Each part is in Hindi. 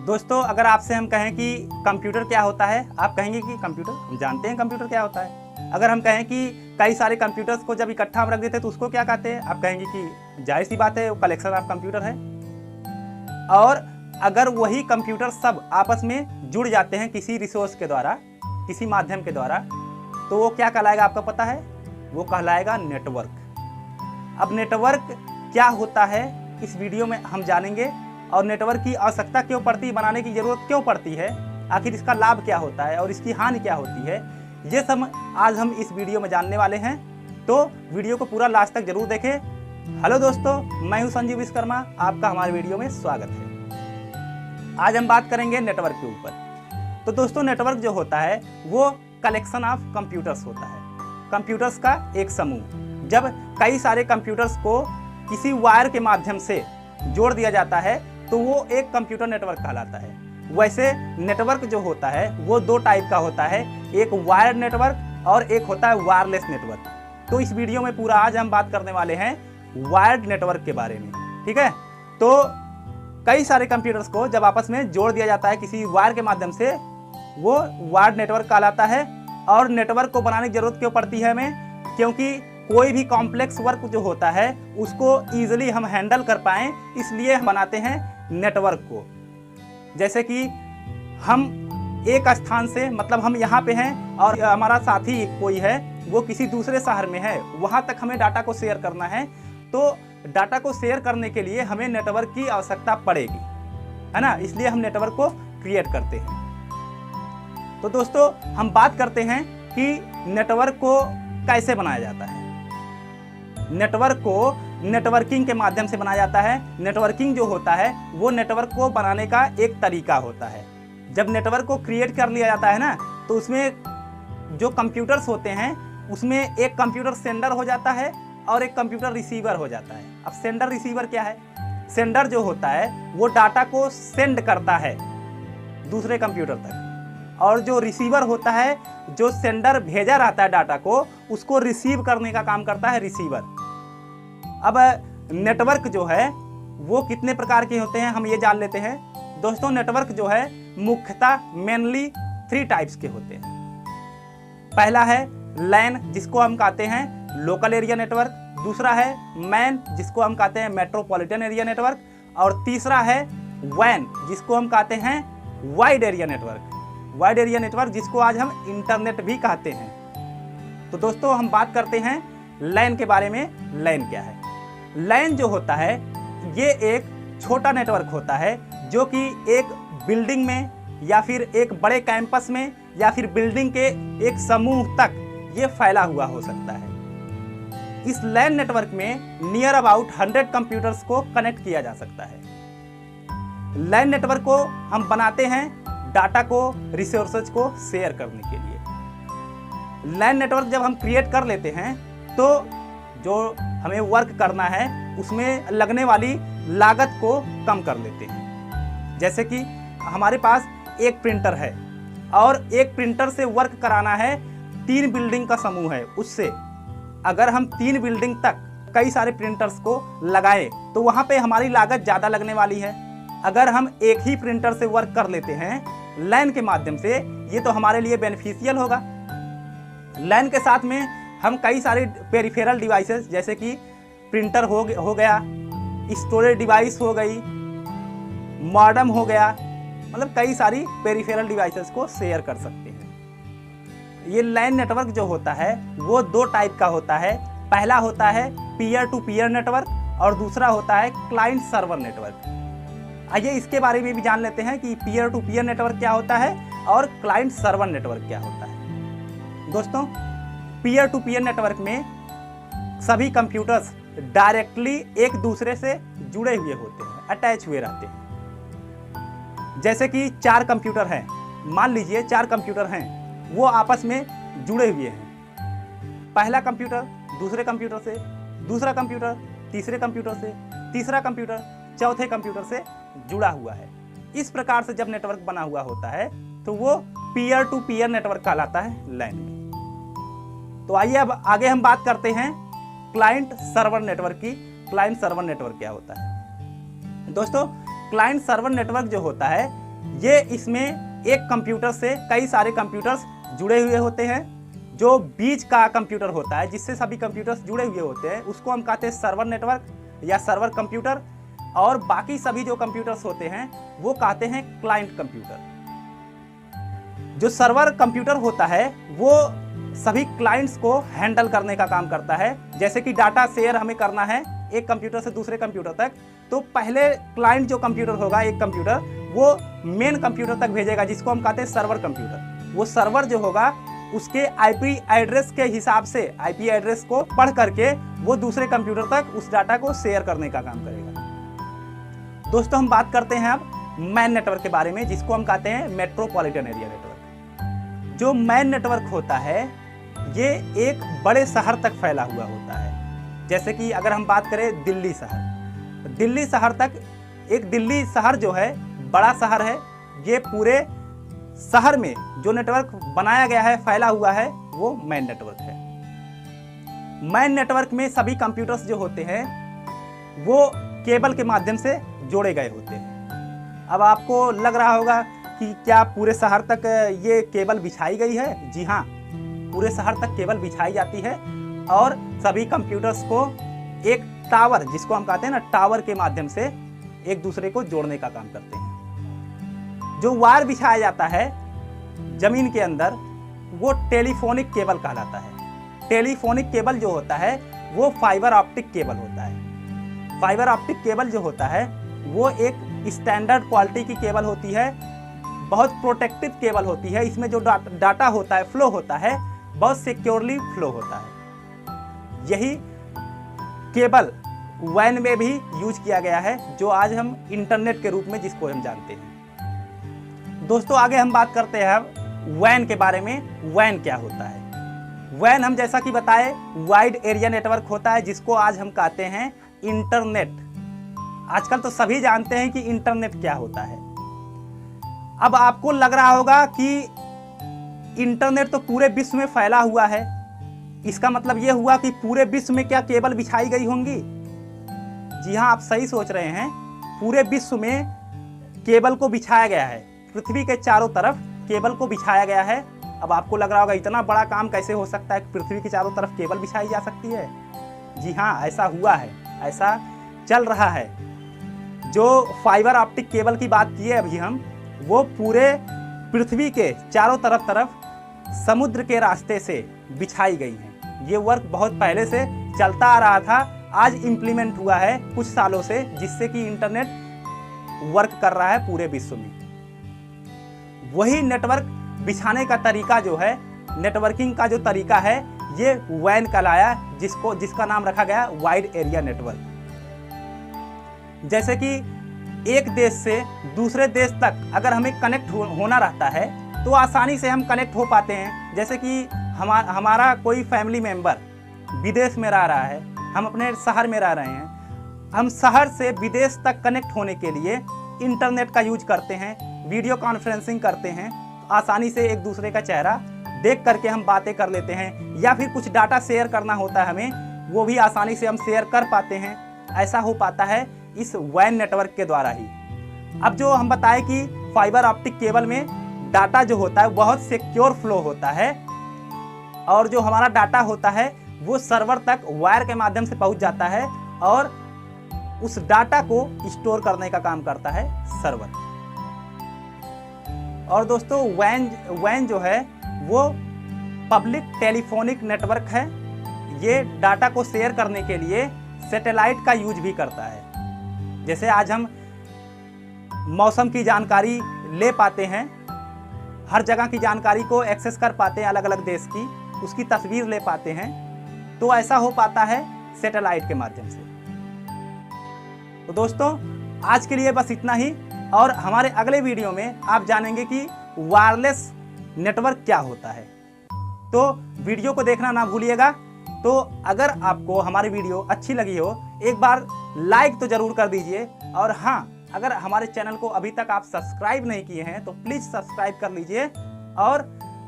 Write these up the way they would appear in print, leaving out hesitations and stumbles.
दोस्तों, अगर आपसे हम कहें कि कंप्यूटर क्या होता है, आप कहेंगे कि कंप्यूटर, हम जानते हैं कंप्यूटर क्या होता है। अगर हम कहें कि कई सारे कंप्यूटर्स को जब इकट्ठा हम रख देते हैं तो उसको क्या कहते हैं, आप कहेंगे कि जाहिर सी बात है वो कलेक्शन ऑफ कंप्यूटर है। और अगर वही कंप्यूटर सब आपस में जुड़ जाते हैं किसी रिसोर्स के द्वारा, किसी माध्यम के द्वारा, तो वो क्या कहलाएगा आपको पता है? वो कहलाएगा नेटवर्क। अब नेटवर्क क्या होता है इस वीडियो में हम जानेंगे, और नेटवर्क की आवश्यकता क्यों पड़ती है, बनाने की जरूरत क्यों पड़ती है, आखिर इसका लाभ क्या होता है और इसकी हानि क्या होती है, ये सब आज हम इस वीडियो में जानने वाले हैं। तो वीडियो को पूरा लास्ट तक जरूर देखें। हेलो दोस्तों, मैं हूं संजीव विश्वकर्मा, आपका हमारे वीडियो में स्वागत है। आज हम बात करेंगे नेटवर्क के ऊपर। तो दोस्तों, नेटवर्क जो होता है वो कलेक्शन ऑफ कंप्यूटर्स होता है, कंप्यूटर्स का एक समूह। जब कई सारे कंप्यूटर्स को किसी वायर के माध्यम से जोड़ दिया जाता है तो वो एक कंप्यूटर नेटवर्क कहलाता है। वैसे नेटवर्क जो होता है वो दो टाइप का होता है, एक वायर्ड नेटवर्क और एक होता है वायरलेस नेटवर्क। तो इस वीडियो में पूरा आज हम बात करने वाले हैं वायर्ड नेटवर्क के बारे में, ठीक है। तो कई सारे कंप्यूटर्स को जब आपस में जोड़ दिया जाता है किसी वायर के माध्यम से, वो वायर्ड नेटवर्क कहलाता है। और नेटवर्क को बनाने की जरूरत क्यों पड़ती है हमें? क्योंकि कोई भी कॉम्प्लेक्स वर्क जो होता है उसको ईजिली हम हैंडल कर पाएं, इसलिए हम बनाते हैं नेटवर्क को। जैसे कि हम एक स्थान से, मतलब हम यहाँ पे हैं और हमारा साथी कोई है वो किसी दूसरे शहर में है, वहाँ तक हमें डाटा को शेयर करना है। तो डाटा को शेयर करने के लिए हमें नेटवर्क की आवश्यकता पड़ेगी, है ना, इसलिए हम नेटवर्क को क्रिएट करते हैं। तो दोस्तों, हम बात करते हैं कि नेटवर्क को कैसे बनाया जाता है। नेटवर्क को नेटवर्किंग के माध्यम से बनाया जाता है। नेटवर्किंग जो होता है वो नेटवर्क को बनाने का एक तरीका होता है। जब नेटवर्क को क्रिएट कर लिया जाता है ना, तो उसमें जो कंप्यूटर्स होते हैं उसमें एक कंप्यूटर सेंडर हो जाता है और एक कंप्यूटर रिसीवर हो जाता है। अब सेंडर रिसीवर क्या है? सेंडर जो होता है वो डाटा को सेंड करता है दूसरे कंप्यूटर तक, और जो रिसीवर होता है, जो सेंडर भेजा रहता है डाटा को, उसको रिसीव करने का काम करता है रिसीवर। अब नेटवर्क जो है वो कितने प्रकार के होते हैं हम ये जान लेते हैं। दोस्तों, नेटवर्क जो है मुख्यतः मेनली 3 टाइप्स के होते हैं। पहला है लैन, जिसको हम कहते हैं लोकल एरिया नेटवर्क। दूसरा है मैन, जिसको हम कहते हैं मेट्रोपॉलिटन एरिया नेटवर्क। और तीसरा है वैन, जिसको हम कहते हैं wide area network. Wide area network जिसको आज हम इंटरनेट भी कहते हैं। तो दोस्तों, हम बात करते हैं लैन के बारे में। लैन क्या है? लैन जो होता है ये एक छोटा नेटवर्क होता है जो कि एक बिल्डिंग में या फिर एक बड़े कैंपस में या फिर बिल्डिंग के एक समूह तक ये फैला हुआ हो सकता है। इस लैन नेटवर्क में नियर अबाउट 100 कंप्यूटर्स को कनेक्ट किया जा सकता है। लैन नेटवर्क को हम बनाते हैं डाटा को, रिसोर्सेज को शेयर करने के लिए। लैन नेटवर्क जब हम क्रिएट कर लेते हैं तो जो हमें वर्क करना है उसमें लगने वाली लागत को कम कर लेते हैं। जैसे कि हमारे पास एक प्रिंटर है और एक प्रिंटर से वर्क कराना है 3 बिल्डिंग का समूह है, उससे अगर हम 3 बिल्डिंग तक कई सारे प्रिंटर्स को लगाएं तो वहाँ पे हमारी लागत ज़्यादा लगने वाली है। अगर हम एक ही प्रिंटर से वर्क कर लेते हैं लैन के माध्यम से, ये तो हमारे लिए बेनिफिशियल होगा। लैन के साथ में हम कई सारे पेरिफेरल डिवाइसेस, जैसे कि प्रिंटर हो गया, स्टोरेज डिवाइस हो गई, मॉडेम हो गया, मतलब कई सारी पेरिफेरल डिवाइसेस को शेयर कर सकते हैं। ये लैन नेटवर्क जो होता है वो 2 टाइप का होता है। पहला होता है पीयर टू पीयर नेटवर्क और दूसरा होता है क्लाइंट सर्वर नेटवर्क। आइए इसके बारे में भी जान लेते हैं कि पीयर टू पीयर नेटवर्क क्या होता है और क्लाइंट सर्वर नेटवर्क क्या होता है। दोस्तों, पीयर टू पीयर नेटवर्क में सभी कंप्यूटर्स डायरेक्टली एक दूसरे से जुड़े हुए होते हैं, अटैच हुए रहते हैं। जैसे कि 4 कंप्यूटर हैं, मान लीजिए 4 कंप्यूटर हैं, वो आपस में जुड़े हुए हैं। पहला कंप्यूटर दूसरे कंप्यूटर से, दूसरा कंप्यूटर तीसरे कंप्यूटर से, तीसरा कंप्यूटर चौथे कंप्यूटर से जुड़ा हुआ है। इस प्रकार से जब नेटवर्क बना हुआ होता है तो वो पीयर टू पीयर नेटवर्क कहलाता है लैन में। तो आइए अब आगे हम बात करते हैं क्लाइंट सर्वर नेटवर्क की। क्लाइंट सर्वर नेटवर्क क्या होता है? दोस्तों, क्लाइंट सर्वर नेटवर्क जो होता है ये इसमें एक कंप्यूटर से कई सारे कंप्यूटर्स जुड़े हुए होते हैं। जो बीच का कंप्यूटर होता है जिससे सभी कंप्यूटर्स जुड़े हुए होते हैं उसको हम कहते हैं सर्वर नेटवर्क या सर्वर कंप्यूटर, और बाकी सभी जो कंप्यूटर्स होते हैं वो कहते हैं क्लाइंट कंप्यूटर। जो सर्वर कंप्यूटर होता है वो सभी क्लाइंट्स को हैंडल करने का काम करता है। जैसे कि डाटा शेयर हमें करना है एक कंप्यूटर से दूसरे कंप्यूटर तक, तो पहले क्लाइंट जो कंप्यूटर होगा एक कंप्यूटर वो मेन कंप्यूटर तक भेजेगा जिसको हम कहते हैं सर्वर कंप्यूटर। वो सर्वर जो होगा उसके आईपी एड्रेस के हिसाब से आईपी एड्रेस को पढ़ करके वो दूसरे कंप्यूटर तक उस डाटा को शेयर करने का काम करेगा। दोस्तों हम बात करते हैं अब मैन नेटवर्क के बारे में जिसको हम कहते हैं मेट्रोपॉलिटन एरिया नेटवर्क। जो मैन नेटवर्क होता है ये एक बड़े शहर तक फैला हुआ होता है। जैसे कि अगर हम बात करें दिल्ली शहर, दिल्ली शहर तक एक दिल्ली शहर जो है बड़ा शहर है। ये पूरे शहर में जो नेटवर्क बनाया गया है फैला हुआ है वो मैन नेटवर्क है। मैन नेटवर्क में सभी कंप्यूटर्स जो होते हैं वो केबल के माध्यम से जोड़े गए होते हैं। अब आपको लग रहा होगा कि क्या पूरे शहर तक ये केबल बिछाई गई है? जी हाँ, पूरे शहर तक केबल बिछाई जाती है और सभी कंप्यूटर्स को एक टावर जिसको हम कहते हैं ना टावर के माध्यम से एक दूसरे को जोड़ने का काम करते हैं। जो वायर बिछाया जाता है जमीन के अंदर वो टेलीफोनिक केबल कहलाता है। टेलीफोनिक केबल जो होता है वो फाइबर ऑप्टिक केबल होता है। फाइबर ऑप्टिक केबल जो होता है वो एक स्टैंडर्ड क्वालिटी की केबल होती है, बहुत प्रोटेक्टिव केबल होती है। इसमें जो डाटा होता है फ्लो होता है बहुत सिक्योरली फ्लो होता है। यही केबल वैन में भी यूज किया गया है जो आज हम इंटरनेट के रूप में जिसको हम जानते हैं। दोस्तों आगे हम बात करते हैं अब वैन के बारे में। वैन क्या होता है? वैन हम जैसा कि बताए वाइड एरिया नेटवर्क होता है जिसको आज हम कहते हैं इंटरनेट। आजकल तो सभी जानते हैं कि इंटरनेट क्या होता है। अब आपको लग रहा होगा कि इंटरनेट तो पूरे विश्व में फैला हुआ है, इसका मतलब यह हुआ कि पूरे विश्व में क्या केबल बिछाई गई होंगी? जी हाँ, आप सही सोच रहे हैं। पूरे विश्व में केबल को बिछाया गया है, पृथ्वी के चारों तरफ केबल को बिछाया गया है। अब आपको लग रहा होगा इतना बड़ा काम कैसे हो सकता है कि पृथ्वी के चारों तरफ केबल बिछाई जा सकती है? जी हाँ, ऐसा हुआ है, ऐसा चल रहा है। जो फाइबर ऑप्टिक केबल की बात की है अभी हम, वो पूरे पृथ्वी के चारों तरफ समुद्र के रास्ते से बिछाई गई हैं। ये वर्क बहुत पहले से चलता आ रहा था, आज इम्प्लीमेंट हुआ है कुछ सालों से, जिससे कि इंटरनेट वर्क कर रहा है पूरे विश्व में। वही नेटवर्क बिछाने का तरीका जो है, नेटवर्किंग का जो तरीका है, ये वैन कहलाया, जिसका नाम रखा गया वाइड एरिया नेटवर्क। जैसे कि एक देश से दूसरे देश तक अगर हमें कनेक्ट होना रहता है तो आसानी से हम कनेक्ट हो पाते हैं। जैसे कि हमारा कोई फैमिली मेंबर विदेश में रह रहा है, हम अपने शहर में रह रहे हैं, हम शहर से विदेश तक कनेक्ट होने के लिए इंटरनेट का यूज करते हैं, वीडियो कॉन्फ्रेंसिंग करते हैं, आसानी से एक दूसरे का चेहरा देख करके हम बातें कर लेते हैं। या फिर कुछ डाटा शेयर करना होता है हमें, वो भी आसानी से हम शेयर कर पाते हैं। ऐसा हो पाता है इस वैन नेटवर्क के द्वारा ही। अब जो हम बताएं कि फाइबर ऑप्टिक केबल में डाटा जो होता है बहुत सिक्योर फ्लो होता है, और जो हमारा डाटा होता है वो सर्वर तक वायर के माध्यम से पहुंच जाता है और उस डाटा को स्टोर करने का काम करता है सर्वर। और दोस्तों वैन जो है वो पब्लिक टेलीफोनिक नेटवर्क है। ये डाटा को शेयर करने के लिए सैटेलाइट का यूज भी करता है। जैसे आज हम मौसम की जानकारी ले पाते हैं, हर जगह की जानकारी को एक्सेस कर पाते हैं, अलग अलग देश की उसकी तस्वीर ले पाते हैं, तो ऐसा हो पाता है सैटेलाइट के माध्यम से। तो दोस्तों आज के लिए बस इतना ही, और हमारे अगले वीडियो में आप जानेंगे कि वायरलेस नेटवर्क क्या होता है। तो वीडियो को देखना ना भूलिएगा। तो अगर आपको हमारी वीडियो अच्छी लगी हो, एक बार लाइक तो जरूर कर दीजिए, और हाँ, अगर हमारे चैनल को अभी तक आप सब्सक्राइब नहीं किए हैं तो प्लीज़ सब्सक्राइब कर लीजिए और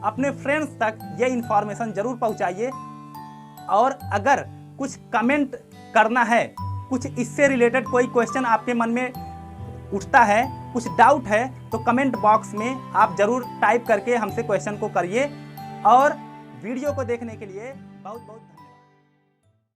अपने फ्रेंड्स तक ये इन्फॉर्मेशन जरूर पहुंचाइए। और अगर कुछ कमेंट करना है, कुछ इससे रिलेटेड कोई क्वेश्चन आपके मन में उठता है कुछ डाउट है तो कमेंट बॉक्स में आप ज़रूर टाइप करके हमसे क्वेश्चन को करिए। और वीडियो को देखने के लिए बहुत बहुत धन्यवाद।